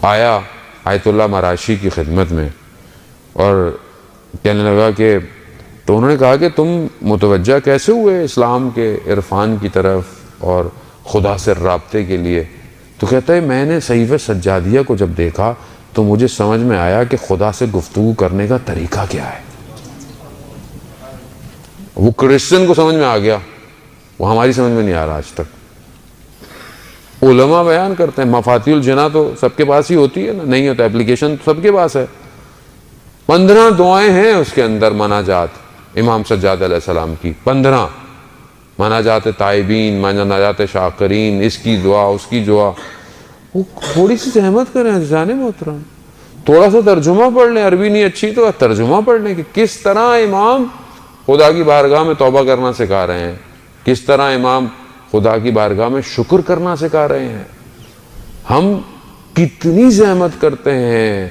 آیا آیت اللہ مراشی کی خدمت میں اور کہنے لگا کہ تو انہوں نے کہا کہ تم متوجہ کیسے ہوئے اسلام کے عرفان کی طرف اور خدا سے رابطے کے لیے؟ تو کہتا ہے میں نے صحیفہ سجادیہ کو جب دیکھا تو مجھے سمجھ میں آیا کہ خدا سے گفتگو کرنے کا طریقہ کیا ہے۔ وہ کرسچن کو سمجھ میں آ گیا، وہ ہماری سمجھ میں نہیں آ رہا آج تک۔ علماء بیان کرتے ہیں مفاتیح الجناح تو سب کے پاس ہی ہوتی ہے نا، نہیں ہوتا اپلیکیشن سب کے پاس ہے، 15 دعائیں ہیں اس کے اندر مناجات امام سجاد علیہ السلام کی، 15 مناجات تائبین، مناجات شاکرین، اس کی دعا اس کی دعا۔ وہ تھوڑی سی زحمت کریں عزیزان محترم، تھوڑا سا ترجمہ پڑھ لیں، عربی نہیں اچھی تو ترجمہ پڑھ لیں کہ کس طرح امام خدا کی بارگاہ میں توبہ کرنا سکھا رہے ہیں، کس طرح امام خدا کی بارگاہ میں شکر کرنا سکھا رہے ہیں۔ ہم کتنی زحمت کرتے ہیں۔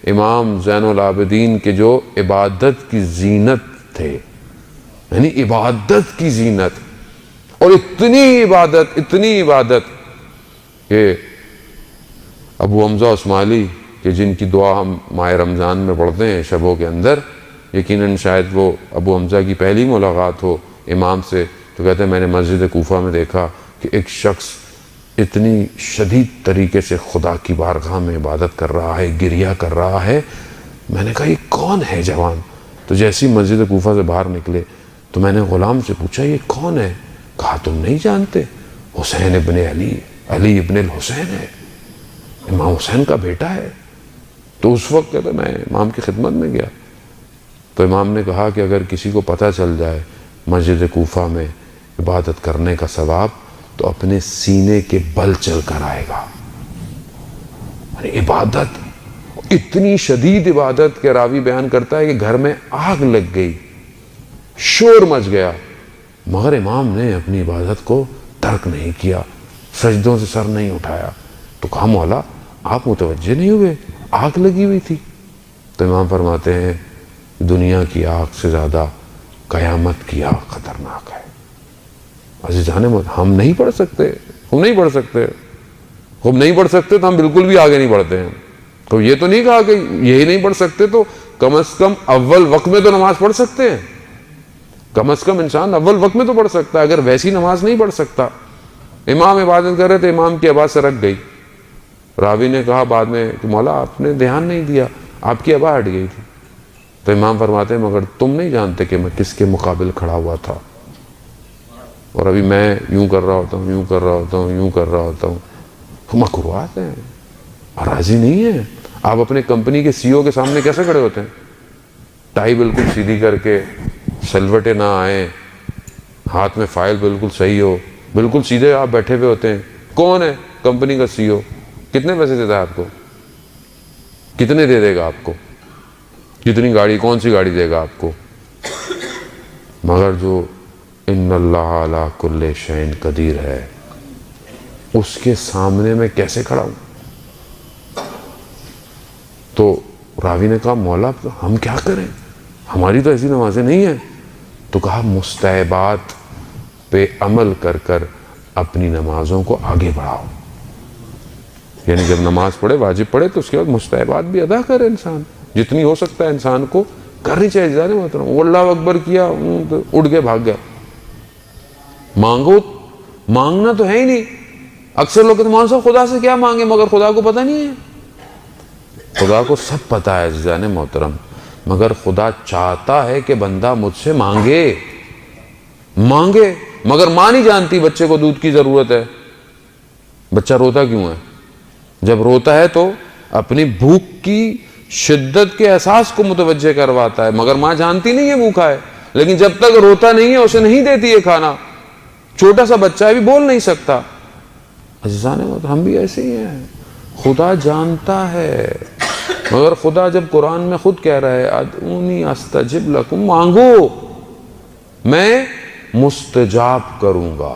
امام زین العابدین کے جو عبادت کی زینت تھے، یعنی عبادت کی زینت، اور اتنی عبادت کہ ابو حمزہ عثمالی کہ جن کی دعا ہم ماہ رمضان میں پڑھتے ہیں شبوں کے اندر، یقیناً شاید وہ ابو حمزہ کی پہلی ملاقات ہو امام سے، تو کہتے ہیں میں نے مسجد کوفہ میں دیکھا کہ ایک شخص اتنی شدید طریقے سے خدا کی بارگاہ میں عبادت کر رہا ہے، گریہ کر رہا ہے۔ میں نے کہا یہ کون ہے جوان؟ تو جیسے ہی مسجد کوفہ سے باہر نکلے تو میں نے غلام سے پوچھا یہ کون ہے؟ کہا تم نہیں جانتے، حسین ابن علی ابن الحسین ہے، امام حسین کا بیٹا ہے۔ تو اس وقت کہتا میں امام کی خدمت میں گیا تو امام نے کہا کہ اگر کسی کو پتہ چل جائے مسجد کوفہ میں عبادت کرنے کا ثواب تو اپنے سینے کے بل چل کر آئے گا۔ عبادت اتنی شدید عبادت کہ راوی بیان کرتا ہے کہ گھر میں آگ لگ گئی، شور مچ گیا، مگر امام نے اپنی عبادت کو ترک نہیں کیا، سجدوں سے سر نہیں اٹھایا۔ تو کہا مولا آپ متوجہ نہیں ہوئے، آگ لگی ہوئی تھی؟ تو امام فرماتے ہیں دنیا کی آگ سے زیادہ قیامت کی آگ خطرناک ہے۔ عزیزان ہم نہیں پڑھ سکتے تو ہم بالکل بھی آگے نہیں بڑھتے ہیں۔ تو یہ تو نہیں کہا کہ یہی نہیں پڑھ سکتے تو کم از کم اول وقت میں تو نماز پڑھ سکتے ہیں، کم از کم انسان اول وقت میں تو پڑھ سکتا ہے، اگر ویسی نماز نہیں پڑھ سکتا۔ امام عبادت کر رہے تھے، امام کی آواز سے رک گئی، راوی نے کہا بعد میں کہ مولا آپ نے دھیان نہیں دیا، آپ کی آواز ہٹ گئی تھی۔ تو امام فرماتے ہیں مگر تم نہیں جانتے کہ میں کس کے مقابل کھڑا ہوا تھا، اور ابھی میں یوں کر رہا ہوتا ہوں، یوں کر رہا ہوتا ہوں، یوں کر رہا ہوتا ہوں۔ مکروہات ہیں، راضی نہیں ہے۔ آپ اپنے کمپنی کے سی او کے سامنے کیسے کھڑے ہوتے ہیں؟ ٹائی بالکل سیدھی کر کے، سلوٹے نہ آئیں، ہاتھ میں فائل بالکل صحیح ہو، بالکل سیدھے آپ بیٹھے ہوئے ہوتے ہیں۔ کون ہے کمپنی کا سی او؟ کتنے پیسے دیتا ہے آپ کو؟ کتنے دے دے گا آپ کو؟ کتنی گاڑی، کون سی گاڑی دے گا آپ کو؟ مگر جو ان اللہ علی کل شیء قدیر ہے، اس کے سامنے میں کیسے کھڑا ہوں؟ تو راوی نے کہا مولا ہم کیا کریں، ہماری تو ایسی نمازیں نہیں ہیں۔ تو کہا مستحبات پہ عمل کر کر اپنی نمازوں کو آگے بڑھاؤ، یعنی جب نماز پڑھے، واجب پڑھے، تو اس کے بعد مستحبات بھی ادا کرے انسان، جتنی ہو سکتا ہے انسان کو کرنی چاہیے۔ جانے محترم وہ اللہ اکبر کیا، اٹھ کے بھاگ گیا۔ مانگو، مانگنا تو ہے ہی نہیں۔ اکثر لوگ کہتے ہیں مولانا صاحب خدا سے کیا مانگے، مگر خدا کو پتہ نہیں ہے۔ خدا کو سب پتہ ہے عزیزان محترم، مگر خدا چاہتا ہے کہ بندہ مجھ سے مانگے، مگر ماں نہیں جانتی بچے کو دودھ کی ضرورت ہے۔ بچہ روتا کیوں ہے؟ جب روتا ہے تو اپنی بھوک کی شدت کے احساس کو متوجہ کرواتا ہے، مگر ماں جانتی نہیں ہے بھوکا ہے، لیکن جب تک روتا نہیں ہے اسے نہیں دیتی ہے کھانا۔ چھوٹا سا بچہ ہے، بھی بول نہیں سکتا۔ عزیزان محترم ہم بھی ایسے ہی ہیں، خدا جانتا ہے، مگر خدا جب قرآن میں خود کہہ رہا ہے ادعونی استجب لکم، مانگو میں مستجاب کروں گا۔